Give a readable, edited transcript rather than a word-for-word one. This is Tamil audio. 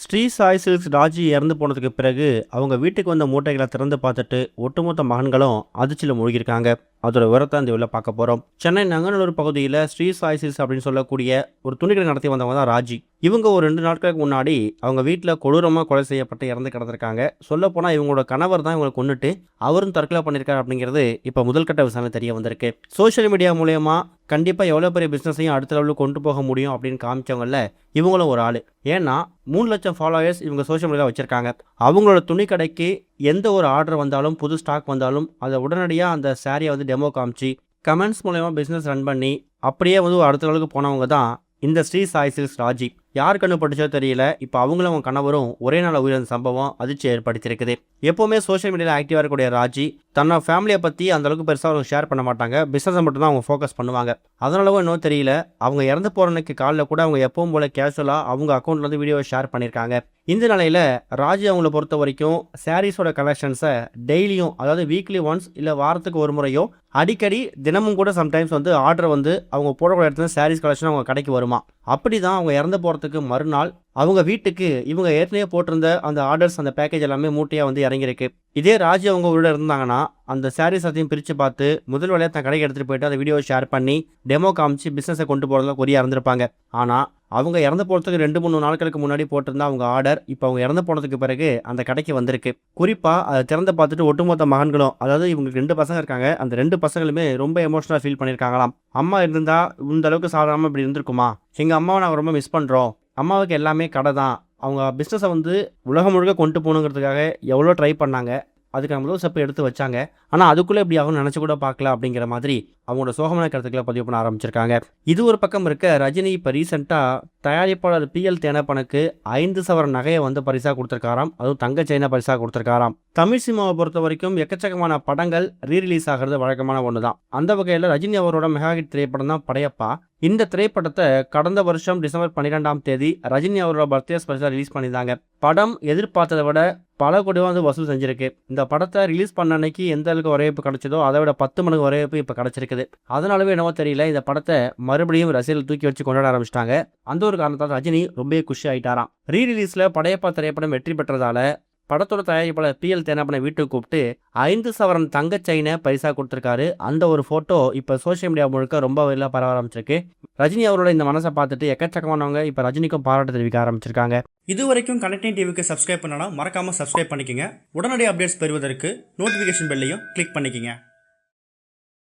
ஸ்ரீ சாய் சில்க்ஸ் ராஜி இறந்து போனதுக்கு பிறகு அவங்க வீட்டுக்கு வந்த மூட்டைகளை திறந்து பார்த்துட்டு ஒட்டுமொத்த மகன்களும் அதிர்ச்சியில் மூழ்கியிருக்காங்க. அதோட விவரத்தை அந்த உள்ள பார்க்க போகிறோம். சென்னை நங்கநல்லூர் பகுதியில் ஸ்ரீ சாய் சில்க்ஸ் அப்படின்னு சொல்லக்கூடிய ஒரு துணிக்கடை நடத்தி வந்தவங்க தான் ராஜி. இவங்க ஒரு 2 நாட்களுக்கு முன்னாடி அவங்க வீட்டில் கொடூரமாக கொலை செய்யப்பட்டு இறந்து கிடந்திருக்காங்க. சொல்லப்போனால் இவங்களோட கணவர் தான் இவங்களை கொண்டுட்டு அவரும் தற்கொலை பண்ணியிருக்காரு அப்படிங்கிறது இப்போ முதல்கட்ட விசாரணை தெரிய வந்திருக்கு. சோஷியல் மீடியா மூலயமா கண்டிப்பாக எவ்வளோ பெரிய பிஸ்னஸையும் அடுத்த லெவலுக்கு கொண்டு போக முடியும் அப்படின்னு காமிச்சவங்கள இவங்களும் ஒரு ஆள். ஏன்னா 3 லட்சம் ஃபாலோவர்ஸ் இவங்க சோஷியல் மீடியா வச்சுருக்காங்க. அவங்களோட துணி கடைக்கு எந்த ஒரு ஆர்டர் வந்தாலும், புது ஸ்டாக் வந்தாலும் அதை உடனடியாக அந்த சாரியை டெமோ காமிச்சு கமெண்ட்ஸ் மூலயமா பிஸ்னஸ் ரன் பண்ணி அப்படியே அடுத்த லெவலுக்கு போனவங்க தான் இந்த ஸ்ரீ சாய் சில்க்ஸ் ராஜி. யார் கண்டுபிடிச்சோ தெரியல, இப்போ அவங்களும் அவங்க கணவரும் ஒரே நாள் உயிரிழந்த சம்பவம் அதிர்ச்சி ஏற்படுத்தியிருக்குது. எப்போவுமே சோஷியல் மீடியாவில் ஆக்டிவாக இருக்கக்கூடிய ராஜி தன்னோட ஃபேமிலியை பற்றி அந்தளவுக்கு பெருசாக அவங்க ஷேர் பண்ண மாட்டாங்க. பிஸ்னஸை மட்டும் தான் அவங்க ஃபோக்கஸ் பண்ணுவாங்க. அதனாலவோ இன்னும் தெரியல, அவங்க இறந்து போகிற அன்னைக்கு காலையில் கூட அவங்க எப்பவும் போல கேஷுவலாக அவங்க அக்கௌண்ட்லேருந்து வீடியோவை ஷேர் பண்ணியிருக்காங்க. இந்த நிலையில் ராஜி அவங்கள பொறுத்த வரைக்கும் சாரீஸோட கலெக்ஷன்ஸை டெய்லியும், அதாவது வீக்லி ஒன்ஸ் இல்லை வாரத்துக்கு ஒரு முறையோ அடிக்கடி தினமும் கூட சம்டைம்ஸ் ஆர்டர் அவங்க போடக்கூடிய இடத்துல சாரீஸ் கலெக்ஷன் அவங்க கடைக்கு வருமா. அப்படி தான் அவங்க இறந்து போகிறதுக்கு மறுநாள் அவங்க வீட்டுக்கு இவங்க ஏற்கனவே போட்டிருந்த அந்த ஆர்டர்ஸ், அந்த பேக்கேஜ் எல்லாமே மூட்டையாக இறங்கியிருக்கு. இதே ராஜி அவங்க உள்ள இருந்தாங்கன்னா அந்த சாரீஸ் அதையும் பிரித்து பார்த்து முதல் வேலையை தன் கடைக்கு எடுத்துகிட்டு போயிட்டு அந்த வீடியோவை ஷேர் பண்ணி டெமோ காமிச்சு பிஸ்னஸை கொண்டு போகிறதுல குறியாக இருந்திருப்பாங்க. ஆனால் அவங்க இறந்து போகிறதுக்கு 2-3 நாட்களுக்கு முன்னாடி போட்டிருந்தா அவங்க ஆர்டர் இப்போ அவங்க இறந்து போனதுக்கு பிறகு அந்த கடைக்கு வந்திருக்கு. குறிப்பாக அதை திறந்து பார்த்துட்டு ஒட்டுமொத்த மகன்களும், அதாவது இவங்களுக்கு 2 பசங்க இருக்காங்க, அந்த 2 பசங்களுமே ரொம்ப எமோஷனலாக ஃபீல் பண்ணியிருக்காங்களாம். அம்மா இருந்தா இந்த அளவுக்கு சாதாரணமாக இப்படி இருந்திருக்குமா, எங்கள் அம்மாவை நாங்கள் ரொம்ப மிஸ் பண்ணுறோம், அம்மாவுக்கு எல்லாமே கடை தான், அவங்க பிஸ்னஸை உலகம் முழுக்க கொண்டு போகணுங்கிறதுக்காக எவ்வளோ ட்ரை பண்ணாங்க, அதுக்கு முதல் ஸ்டெப் எடுத்து வச்சாங்க, ஆனால் அதுக்குள்ளே இப்படி ஆகும் நினச்சி கூட பார்க்கல அப்படிங்கிற மாதிரி அவங்களோட சோகமான கருத்துக்களை பதிவு பண்ண ஆரம்பிச்சிருக்காங்க. இது ஒரு பக்கம் இருக்க, ரஜினி இப்போ ரீசெண்டாக தயாரிப்பாளர் PL தேனப்பனுக்கு 5 சவரன் நகையை பரிசாக கொடுத்துருக்காராம். அதுவும் தங்க செயினை பரிசாக கொடுத்துருக்காராம். தமிழ் சினிமாவை பொறுத்த வரைக்கும் எக்கச்சக்கமான படங்கள் ரீரிலீஸ் ஆகிறது வழக்கமான ஒன்று தான். அந்த வகையில் ரஜினி அவரோட மெகா ஹிட் திரைப்படம் தான் படையப்பா. இந்த திரைப்படத்தை கடந்த வருஷம் டிசம்பர் 12ஆம் தேதி ரஜினி அவரோட பர்த்டே ஸ்பெஷலாக ரிலீஸ் பண்ணியிருந்தாங்க. படம் எதிர்பார்த்ததை விட பல கோடி வசூல் செஞ்சிருக்கு. இந்த படத்தை ரிலீஸ் பண்ண அன்னைக்கு எந்த அளவுக்கு வரவேற்பு கிடைச்சதோ அதை விட 10 மடங்கு வரவேற்பு இப்போ கிடைச்சிருக்குது. அதனாலவே என்னவோ தெரியல, இந்த படத்தை மறுபடியும் ரசிகர்கள் தூக்கி வச்சு கொண்டாட ஆரம்பிச்சிட்டாங்க. அந்த ஒரு காரணத்தால் ரஜினி ரொம்ப குஷி ஆயிட்டாராம். ரீரிலீஸில் படையப்பா திரைப்படம் வெற்றி பெற்றதால படத்தோட தயாரிப்பாளர் PL தேனப்பனை வீட்டுக்கு கூப்பிட்டு 5 சவரன் தங்க செயினை பரிசாக கொடுத்துருக்காரு. அந்த ஒரு ஃபோட்டோ இப்போ சோஷியல் மீடியா முழுக்க ரொம்ப வெளியில் பரவ ஆரம்பிச்சிருக்கு. ரஜினி அவரோட இந்த மனசை பார்த்துட்டு எக்கச்சக்கமானவங்க இப்போ ரஜினிக்கும் பாராட்டு தெரிவிக்க ஆரம்பிச்சிருக்காங்க. இது வரைக்கும் கனெக்டிங் டிவிக்கு சப்ஸ்கிரைப் பண்ணனா மறக்காமல் சப்ஸ்கிரைப் பண்ணிக்கங்க. உடனடி அப்டேட்ஸ் பெறுவதற்கு நோட்டிஃபிகேஷன் பெல்லையும் கிளிக் பண்ணிக்கங்க.